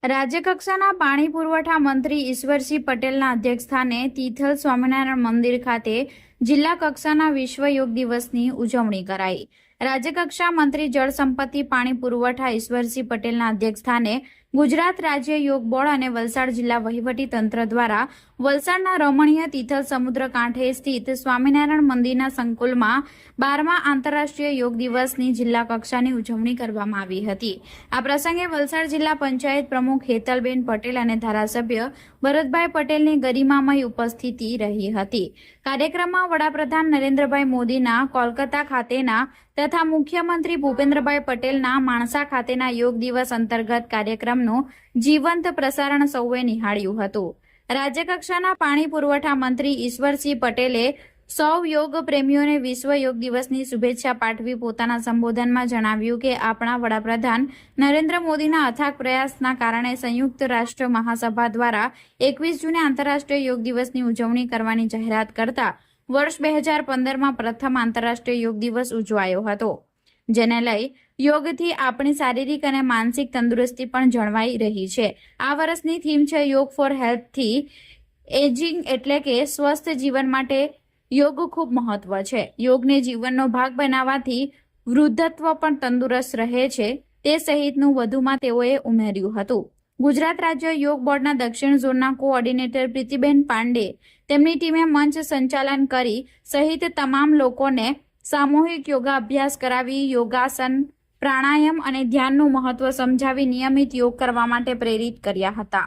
રાજ્યકક્ષાના પાણી પુરવઠા મંત્રી ઈશ્વરસિંહ પટેલના અધ્યક્ષસ્થાને તિથલ સ્વામિનારાયણ મંદિર ખાતે જિલ્લા કક્ષાના વિશ્વ યોગ દિવસની ઉજવણી કરાઈ। રાજ્યકક્ષા મંત્રી જળ સંપત્તિ પાણી પુરવઠા ઈશ્વરસિંહ પટેલના અધ્યક્ષસ્થાને ગુજરાત રાજ્ય યોગ બોર્ડ અને વલસાડ જિલ્લા વહીવટી તંત્ર દ્વારા વલસાડના રમણીય તિથલ સમુદ્ર કાંઠે સ્થિત સ્વામિનારાયણ મંદિરના સંકુલમાં 12મા આંતરરાષ્ટ્રીય યોગ દિવસની જિલ્લા કક્ષાની ઉજવણી કરવામાં આવી હતી। આ પ્રસંગે વલસાડ જિલ્લા પંચાયત પ્રમુખ હેતલબેન પટેલ અને ધારાસભ્ય ભરતભાઈ પટેલની ગરિમામય ઉપસ્થિતિ રહી હતી। કાર્યક્રમમાં વડાપ્રધાન નરેન્દ્રભાઈ મોદીના કોલકાતા ખાતેના તથા મુખ્યમંત્રી ભૂપેન્દ્રભાઈ પટેલના માણસા ખાતેના યોગ દિવસ અંતર્ગત કાર્યક્રમનું જીવંત પ્રસારણ સૌએ નિહાળ્યું હતું। રાજ્યકક્ષાના પાણી પુરવઠા મંત્રી ઈશ્વરસિંહ પટેલે સૌ યોગ પ્રેમીઓને વિશ્વ યોગ દિવસની શુભેચ્છા પાઠવી પોતાના સંબોધનમાં જણાવ્યું કે આપણા વડાપ્રધાન નરેન્દ્ર મોદીના અથાગ પ્રયાસના કારણે સંયુક્ત રાષ્ટ્ર મહાસભા દ્વારા 21 જૂને આંતરરાષ્ટ્રીય યોગ દિવસની ઉજવણી કરવાની જાહેરાત કરતા વર્ષ 2015માં પ્રથમ આંતરરાષ્ટ્રીય યોગ દિવસ ઉજવાયો હતો, જેને લઈ યોગથી આપણી શારીરિક અને માનસિક તંદુરસ્તી પણ જળવાઈ રહી છે। આ વર્ષની થીમ છે યોગ ફોર હેલ્થથી એજિંગ, એટલે કે સ્વસ્થ જીવન માટે યોગ ખૂબ મહત્વ છે। યોગને જીવનનો ભાગ બનાવવાથી વૃદ્ધત્વ પણ તંદુરસ્ત રહે છે, તે સહિતનું વધુમાં તેઓએ ઉમેર્યું હતું। ગુજરાત રાજ્ય યોગ બોર્ડના દક્ષિણ ઝોનના કોઓર્ડિનેટર પ્રીતિબેન પાંડે તેમની ટીમે મંચ સંચાલન કરી સહિત તમામ લોકોને સામૂહિક યોગાભ્યાસ કરાવી યોગાસન, પ્રાણાયામ અને ધ્યાનનું મહત્વ સમજાવી નિયમિત યોગ કરવા માટે પ્રેરિત કર્યા હતા।